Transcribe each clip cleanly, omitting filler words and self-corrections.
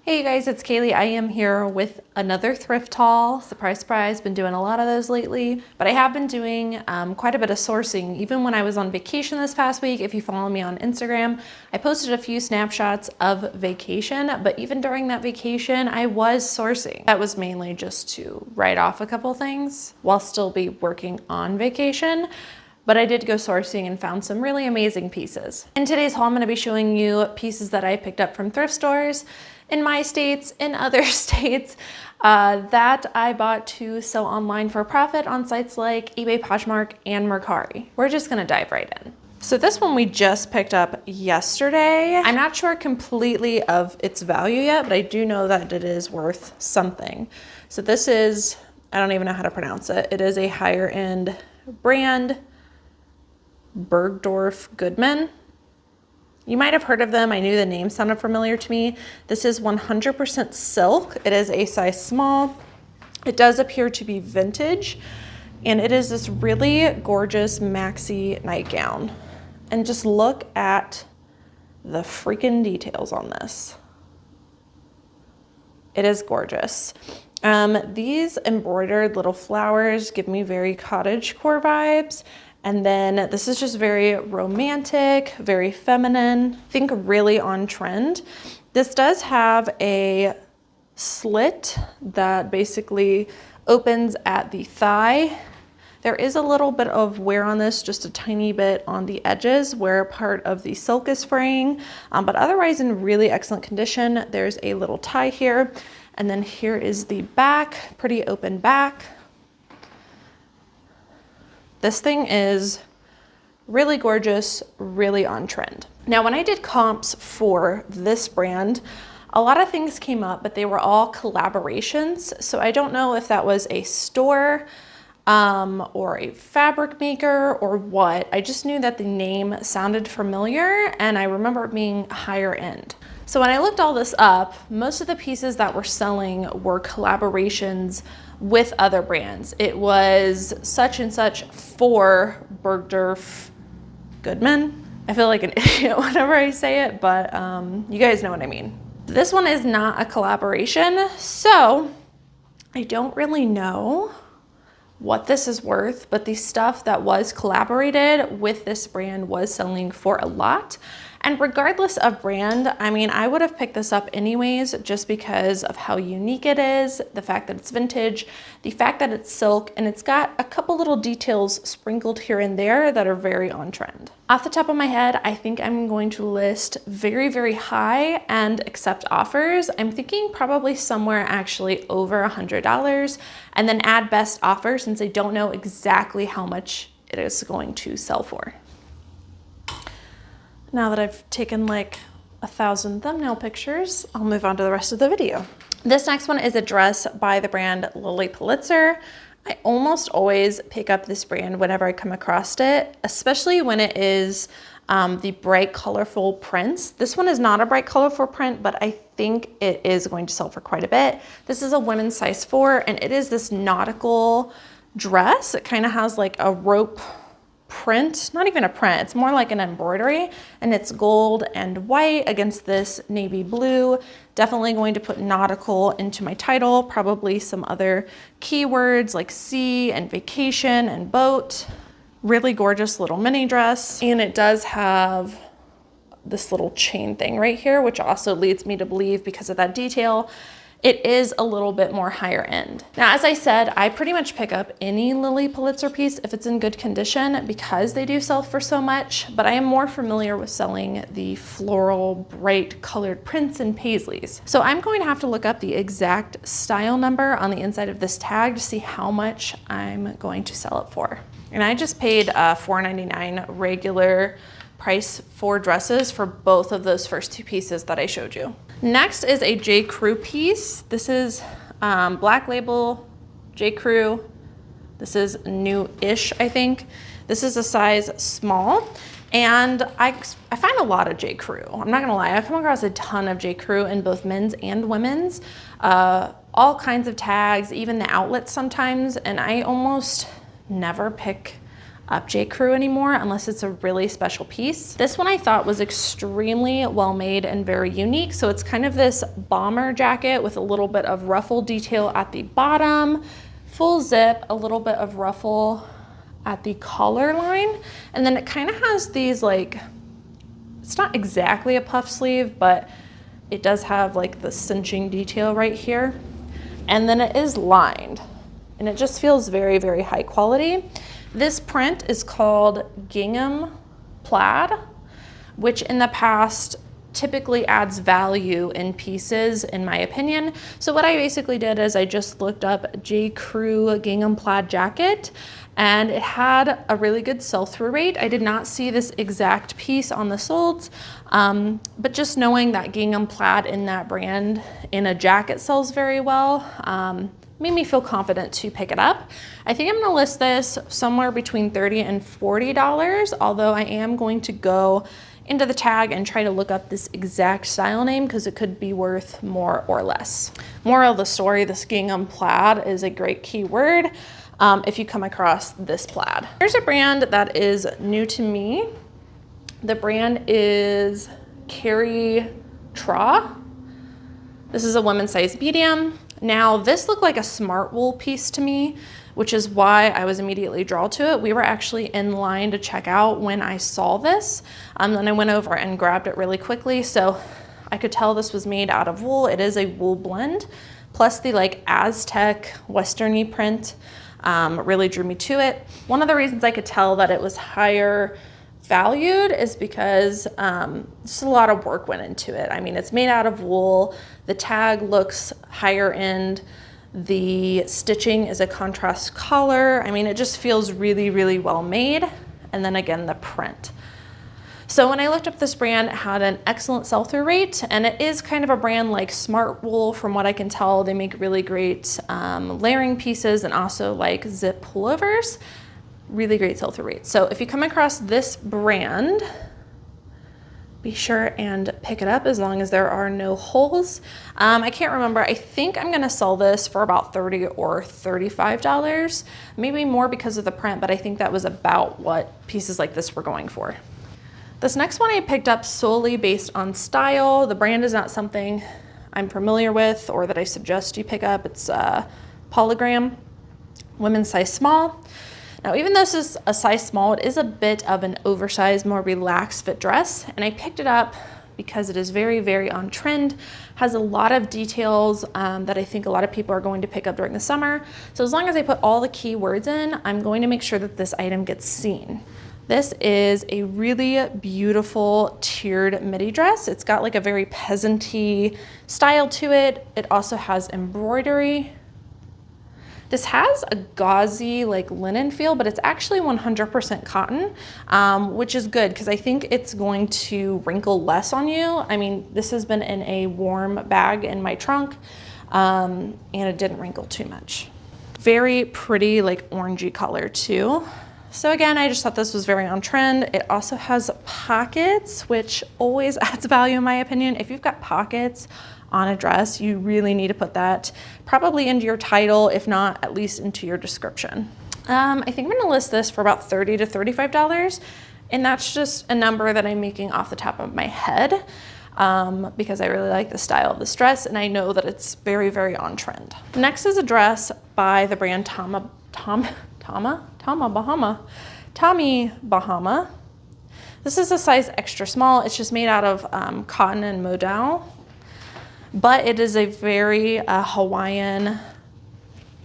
Hey you guys, it's Kaylee. I am here with another thrift haul. Surprise, surprise, been doing a lot of those lately, but I have been doing quite a bit of sourcing. Even when I was on vacation this past week, if you follow me on Instagram, I posted a few snapshots of vacation, but even during that vacation, I was sourcing. That was mainly just to write off a couple things while still be working on vacation. But I did go sourcing and found some really amazing pieces. In today's haul, I'm gonna be showing you pieces that I picked up from thrift stores in my states, in other states, that I bought to sell online for a profit on sites like eBay, Poshmark, and Mercari. We're just gonna dive right in. So this one we just picked up yesterday. I'm not sure completely of its value yet, but I do know that it is worth something. So this is, I don't even know how to pronounce it. It is a higher end brand, Bergdorf Goodman. You might have heard of them. I knew the name sounded familiar to me. This is 100% silk. It is a size small. It does appear to be vintage, and it is this really gorgeous maxi nightgown. And just look at the freaking details on this. It is gorgeous. These embroidered little flowers give me very cottagecore vibes. And then this is just very romantic, very feminine, I think really on trend. This does have a slit that basically opens at the thigh. There is a little bit of wear on this, just a tiny bit on the edges where part of the silk is fraying, but otherwise in really excellent condition. There's a little tie here, and then here is the back, pretty open back. This thing is really gorgeous, really on trend. Now, when I did comps for this brand, a lot of things came up, but they were all collaborations. So I don't know if that was a store or a fabric maker or what. I just knew that the name sounded familiar and I remember it being higher end. So when I looked all this up, most of the pieces that were selling were collaborations with other brands. It was such and such for Bergdorf Goodman. I feel like an idiot whenever I say it, but you guys know what I mean. This one is not a collaboration, so I don't really know what this is worth, but the stuff that was collaborated with this brand was selling for a lot. And regardless of brand, I mean, I would have picked this up anyways, just because of how unique it is, the fact that it's vintage, the fact that it's silk, and it's got a couple little details sprinkled here and there that are very on trend. Off the top of my head, I think I'm going to list very, very high and accept offers. I'm thinking probably somewhere actually over $100, and then add best offer since I don't know exactly how much it is going to sell for. Now that I've taken like 1,000 thumbnail pictures, I'll move on to the rest of the video. This next one is a dress by the brand Lilly Pulitzer. I almost always pick up this brand whenever I come across it, especially when it is the bright, colorful prints. This one is not a bright, colorful print, but I think it is going to sell for quite a bit. This is a women's size 4, and it is this nautical dress. It kind of has like a rope print, not even a print, it's more like an embroidery, and it's gold and white against this navy blue. Definitely going to put nautical into my title, probably some other keywords like sea and vacation and boat. Really gorgeous little mini dress, and it does have this little chain thing right here, which also leads me to believe, because of that detail, it is a little bit more higher end. Now, as I said, I pretty much pick up any Lilly Pulitzer piece if it's in good condition because they do sell for so much, but I am more familiar with selling the floral, bright colored prints and paisleys. So I'm going to have to look up the exact style number on the inside of this tag to see how much I'm going to sell it for. And I just paid $4.99 regular price for dresses for both of those first two pieces that I showed you. Next is a J.Crew piece. This is black label J.Crew. This is new-ish, I think. This is a size small, and I find a lot of J.Crew. I'm not gonna lie, I've come across a ton of J.Crew in both men's and women's. All kinds of tags, even the outlets sometimes, and I almost never pick up J.Crew anymore unless it's a really special piece. This one I thought was extremely well made and very unique. So it's kind of this bomber jacket with a little bit of ruffle detail at the bottom, full zip, a little bit of ruffle at the collar line. And then it kind of has these like, it's not exactly a puff sleeve, but it does have like the cinching detail right here. And then it is lined and it just feels very, very high quality. This print is called gingham plaid, which in the past typically adds value in pieces, in my opinion. So what I basically did is I just looked up J.Crew gingham plaid jacket, and it had a really good sell-through rate. I did not see this exact piece on the solds, but just knowing that gingham plaid in that brand in a jacket sells very well, made me feel confident to pick it up. I think I'm gonna list this somewhere between $30 and $40, although I am going to go into the tag and try to look up this exact style name because it could be worth more or less. Moral of the story, this gingham plaid is a great keyword if you come across this plaid. Here's a brand that is new to me. The brand is Kari Traa. This is a women's size medium. Now this looked like a smart wool piece to me, which is why I was immediately drawn to it. We were actually in line to check out when I saw this. Then I went over and grabbed it really quickly. So I could tell this was made out of wool. It is a wool blend, plus the like Aztec Western-y print really drew me to it. One of the reasons I could tell that it was higher valued is because just a lot of work went into it. I mean, it's made out of wool. The tag looks higher end. The stitching is a contrast color. I mean, it just feels really, really well made. And then again, the print. So when I looked up this brand, it had an excellent sell-through rate, and it is kind of a brand like Smart Wool. From what I can tell, they make really great layering pieces and also like zip pullovers. Really great sell-through rate. So if you come across this brand, be sure and pick it up as long as there are no holes. I can't remember. I think I'm gonna sell this for about $30 or $35, maybe more because of the print, but I think that was about what pieces like this were going for. This next one I picked up solely based on style. The brand is not something I'm familiar with or that I suggest you pick up. It's Polagram, women's size small. Now, even though this is a size small, it is a bit of an oversized, more relaxed fit dress. And I picked it up because it is very, very on trend, has a lot of details that I think a lot of people are going to pick up during the summer. So as long as I put all the keywords in, I'm going to make sure that this item gets seen. This is a really beautiful tiered midi dress. It's got like a very peasant-y style to it. It also has embroidery. This has a gauzy like linen feel, but it's actually 100% cotton, which is good because I think it's going to wrinkle less on you. I mean, this has been in a warm bag in my trunk and it didn't wrinkle too much. Very pretty like orangey color too. So again, I just thought this was very on trend. It also has pockets, which always adds value in my opinion. If you've got pockets on a dress, you really need to put that probably into your title, if not at least into your description. I think I'm gonna list this for about $30 to $35, and that's just a number that I'm making off the top of my head because I really like the style of this dress and I know that it's very, very on trend. Next is a dress by the brand Tommy Bahama. This is a size extra small. It's just made out of cotton and modal, but it is a very Hawaiian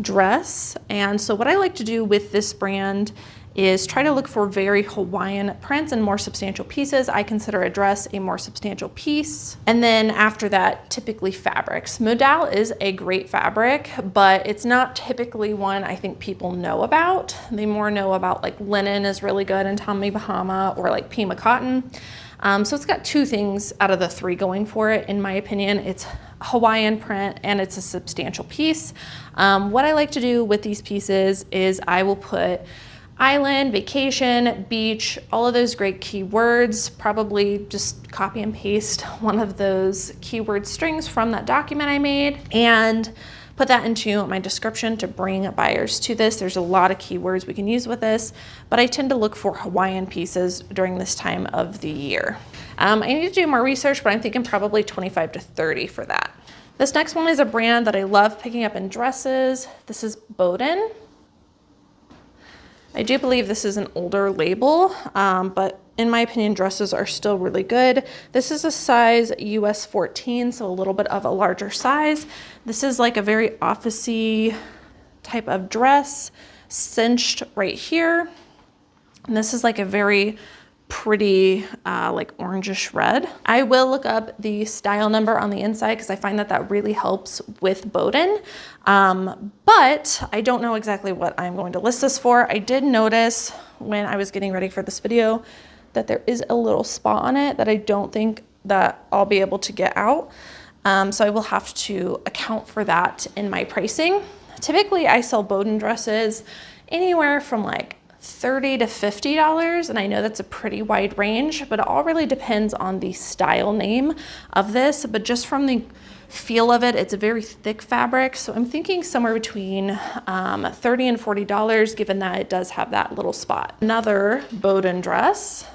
dress. And so what I like to do with this brand is try to look for very Hawaiian prints and more substantial pieces. I consider a dress a more substantial piece. And then after that, typically fabrics. Modal is a great fabric, but it's not typically one I think people know about. They more know about like linen is really good in Tommy Bahama or like Pima cotton. So it's got two things out of the three going for it, in my opinion. It's Hawaiian print and it's a substantial piece. What I like to do with these pieces is I will put island, vacation, beach, all of those great keywords, probably just copy and paste one of those keyword strings from that document I made and put that into my description to bring buyers to this. There's a lot of keywords we can use with this, but I tend to look for Hawaiian pieces during this time of the year. I need to do more research, but I'm thinking probably 25 to 30 for that. This next one is a brand that I love picking up in dresses. This is Boden. I do believe this is an older label, but in my opinion, dresses are still really good. This is a size US 14, so a little bit of a larger size. This is like a very office-y type of dress, cinched right here. And this is like a very pretty like orangish red. I will look up the style number on the inside because I find that that really helps with Boden, but I don't know exactly what I'm going to list this for. I did notice when I was getting ready for this video that there is a little spot on it that I don't think that I'll be able to get out, so I will have to account for that in my pricing. Typically I sell Boden dresses anywhere from like $30 to $50, and I know that's a pretty wide range, but it all really depends on the style name of this. But just from the feel of it, it's a very thick fabric, so I'm thinking somewhere between $30 and $40, given that it does have that little spot. Another Boden dress,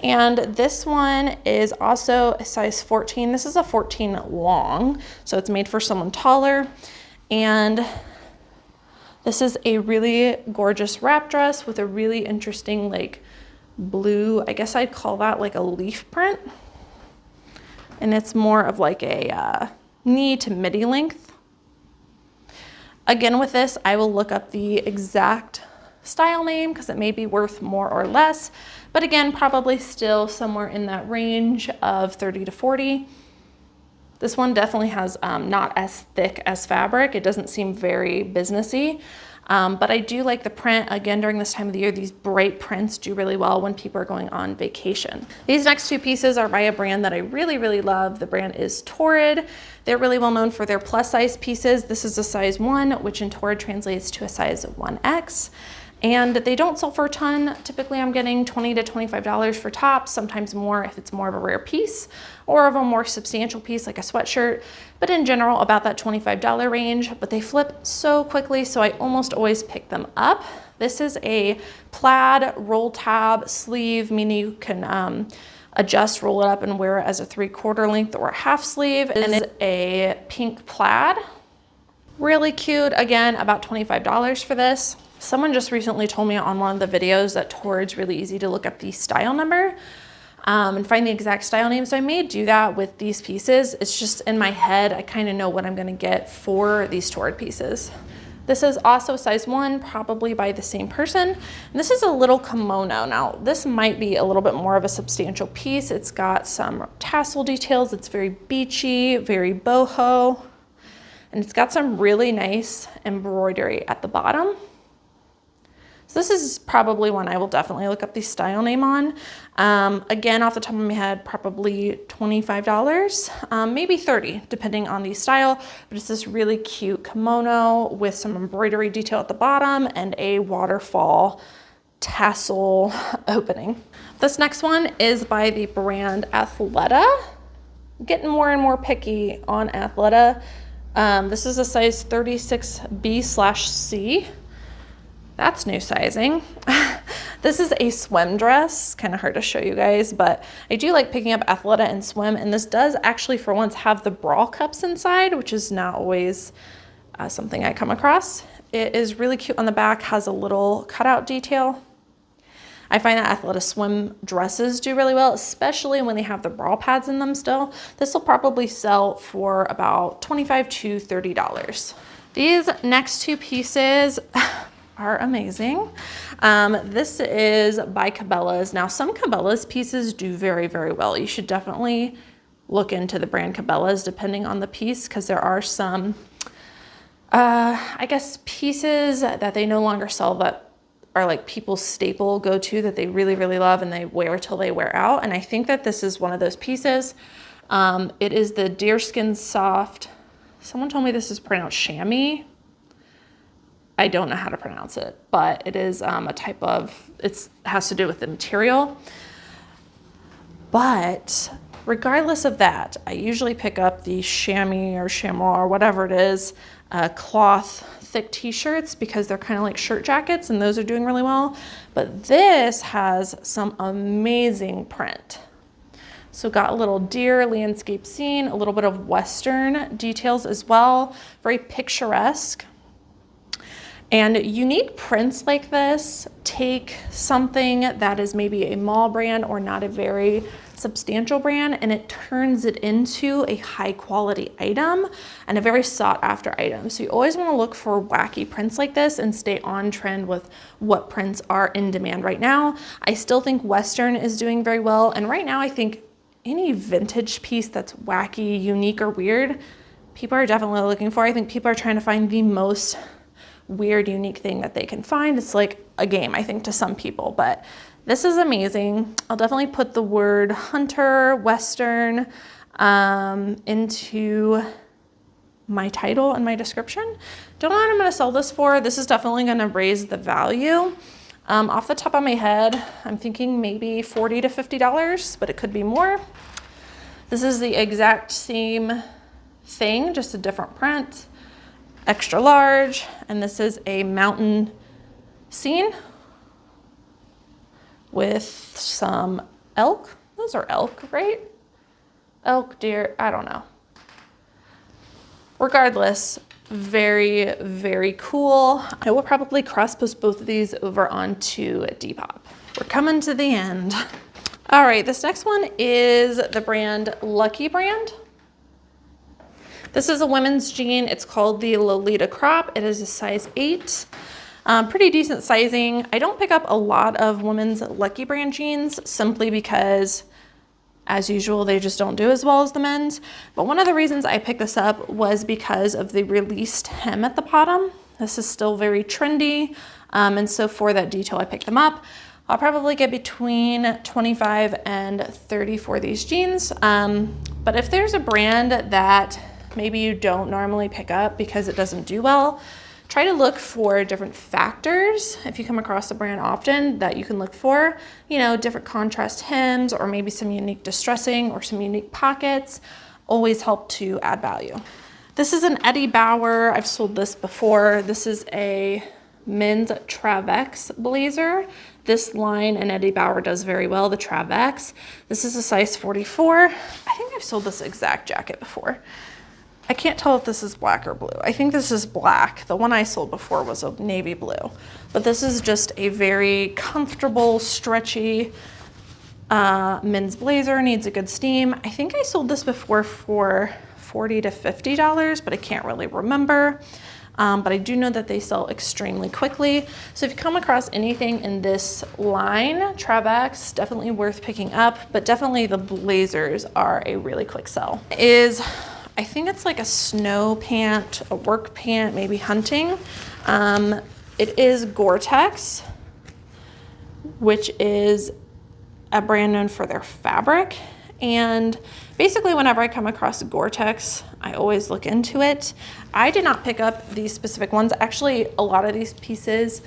and this one is also a size 14. This is a 14 long, so it's made for someone taller, and this is a really gorgeous wrap dress with a really interesting like blue, I guess I'd call that like a leaf print. And it's more of like a knee to midi length. Again, with this, I will look up the exact style name because it may be worth more or less. But again, probably still somewhere in that range of 30 to 40. This one definitely has not as thick as fabric. It doesn't seem very businessy, but I do like the print. Again, during this time of the year, these bright prints do really well when people are going on vacation. These next two pieces are by a brand that I really, really love. The brand is Torrid. They're really well known for their plus size pieces. This is a size 1, which in Torrid translates to a size 1X. And they don't sell for a ton. Typically I'm getting $20 to $25 for tops, sometimes more if it's more of a rare piece or of a more substantial piece like a sweatshirt, but in general about that $25 range. But they flip so quickly, so I almost always pick them up. This is a plaid roll tab sleeve, meaning you can adjust, roll it up and wear it as a 3/4 length or a half sleeve. And it's a pink plaid. Really cute. Again, about $25 for this. Someone just recently told me on one of the videos that Torrid's really easy to look up the style number and find the exact style name. So I may do that with these pieces. It's just in my head, I kind of know what I'm gonna get for these Torrid pieces. This is also size 1, probably by the same person. And this is a little kimono. Now, this might be a little bit more of a substantial piece. It's got some tassel details. It's very beachy, very boho. And it's got some really nice embroidery at the bottom. So this is probably one I will definitely look up the style name on. Again, off the top of my head, probably $25, maybe $30, depending on the style. But it's this really cute kimono with some embroidery detail at the bottom and a waterfall tassel opening. This next one is by the brand Athleta. I'm getting more and more picky on Athleta. This is a size 36B/C. That's new sizing. This is a swim dress, kind of hard to show you guys, but I do like picking up Athleta and swim, and this does actually for once have the bra cups inside, which is not always something I come across. It is really cute on the back, has a little cutout detail. I find that Athleta swim dresses do really well, especially when they have the bra pads in them still. This will probably sell for about $25 to $30. These next two pieces are amazing. This is by Cabelas. Now, some Cabelas pieces do very, very well. You should definitely look into the brand Cabelas depending on the piece, because there are some, I guess, pieces that they no longer sell that are like people's staple go-to that they really, really love and they wear till they wear out. And I think that this is one of those pieces. It is the deerskin soft. Someone told me this is pronounced chamois. I don't know how to pronounce it, but it is a type of, it has to do with the material. But Regardless of that, I usually pick up the chamois or chamois or whatever it is, cloth thick t-shirts because they're kind of like shirt jackets and those are doing really well. But this has some amazing print. So got a little deer landscape scene, a little bit of Western details as well, very picturesque. And unique prints like this take something that is maybe a mall brand or not a very substantial brand, and it turns it into a high quality item and a very sought after item. So you always want to look for wacky prints like this and stay on trend with what prints are in demand right now. I still think Western is doing very well. And right now I think any vintage piece that's wacky, unique, or weird, people are definitely looking for. I think people are trying to find the most weird, unique thing that they can find. It's like a game, I think, to some people, but this is amazing. I'll definitely put the word hunter, Western, into my title and my description. Don't know what I'm gonna sell this for. This is definitely gonna raise the value. Off the top of my head, I'm thinking maybe $40 to $50, but it could be more. This is the exact same thing, just a different print, extra large, and this is a mountain scene with some elk. Those are elk, right? Elk, deer, I don't know. Regardless, very, very cool. I will probably cross-post both of these over onto Depop. We're coming to the end. All right, this next one is the brand Lucky Brand. This is a women's jean. It's called the Lolita Crop. It is a size 8. Pretty decent sizing. I don't pick up a lot of women's Lucky Brand jeans simply because, as usual, they just don't do as well as the men's. But one of the reasons I picked this up was because of the released hem at the bottom. This is still very trendy. And so for that detail, I picked them up. I'll probably get between 25 and 30 for these jeans. But if there's a brand that maybe you don't normally pick up because it doesn't do well, try to look for different factors. If you come across a brand often that you can look for, you know, different contrast hems or maybe some unique distressing or some unique pockets, always help to add value. This is an Eddie Bauer. I've sold this before. This is a men's Travex blazer. This line in Eddie Bauer does very well, the Travex. This is a size 44. I think I've sold this exact jacket before. I can't tell if this is black or blue. I think this is black. The one I sold before was a navy blue. But this is just a very comfortable, stretchy men's blazer. Needs a good steam. I think I sold this before for $40 to $50, but I can't really remember. But I do know that they sell extremely quickly. So if you come across anything in this line, Travex, definitely worth picking up, but definitely the blazers are a really quick sell. I think it's like a snow pant, a work pant, maybe hunting. It is GoreTex, which is a brand known for their fabric. And basically whenever I come across GoreTex, I always look into it. I did not pick up these specific ones. Actually, a lot of these pieces,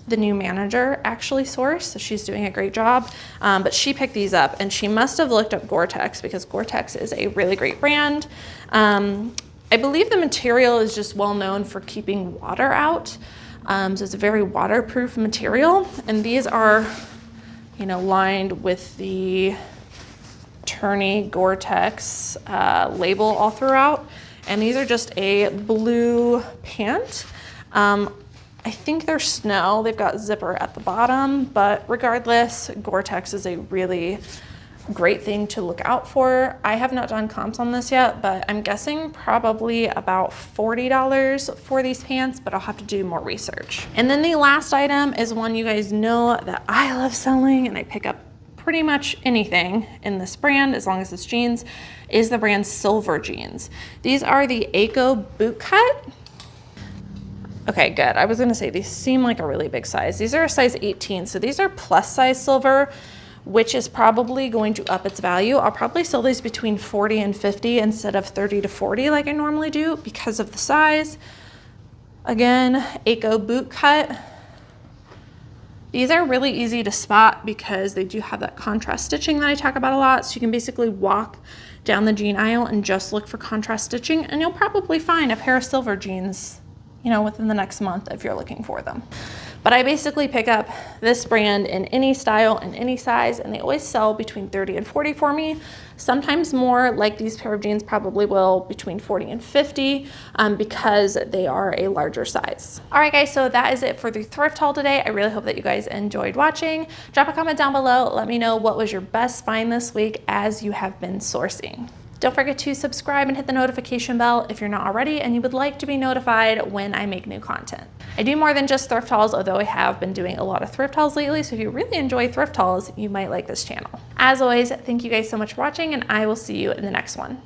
the new manager actually sourced, so she's doing a great job. But she picked these up and she must have looked up GoreTex because GoreTex is a really great brand. I believe the material is just well known for keeping water out. So it's a very waterproof material. And these are, you know, lined with the Tourney GoreTex label all throughout. And these are just a blue pant. I think they're snow. They've got zipper at the bottom, but regardless, GoreTex is a really great thing to look out for. I have not done comps on this yet, but I'm guessing probably about $40 for these pants, but I'll have to do more research. And then the last item is one you guys know that I love selling, and I pick up pretty much anything in this brand as long as it's jeans, is the brand Silver Jeans. These are the Aco boot cut. Okay, good. I was gonna say these seem like a really big size. These are a size 18, so these are plus size silver, which is probably going to up its value. I'll probably sell these between 40 and 50 instead of 30 to 40 like I normally do because of the size. Again, Aco boot cut. These are really easy to spot because they do have that contrast stitching that I talk about a lot. So you can basically walk down the jean aisle and just look for contrast stitching, and you'll probably find a pair of silver jeans, you know, within the next month if you're looking for them. But I basically pick up this brand in any style and any size, and they always sell between 30 and 40 for me. Sometimes more, like these pair of jeans probably will, between 40 and 50 because they are a larger size. All right, guys, so that is it for the thrift haul today. I really hope that you guys enjoyed watching. Drop a comment down below. Let me know what was your best find this week as you have been sourcing. Don't forget to subscribe and hit the notification bell if you're not already and you would like to be notified when I make new content. I do more than just thrift hauls, although I have been doing a lot of thrift hauls lately, so if you really enjoy thrift hauls, you might like this channel. As always, thank you guys so much for watching, and I will see you in the next one.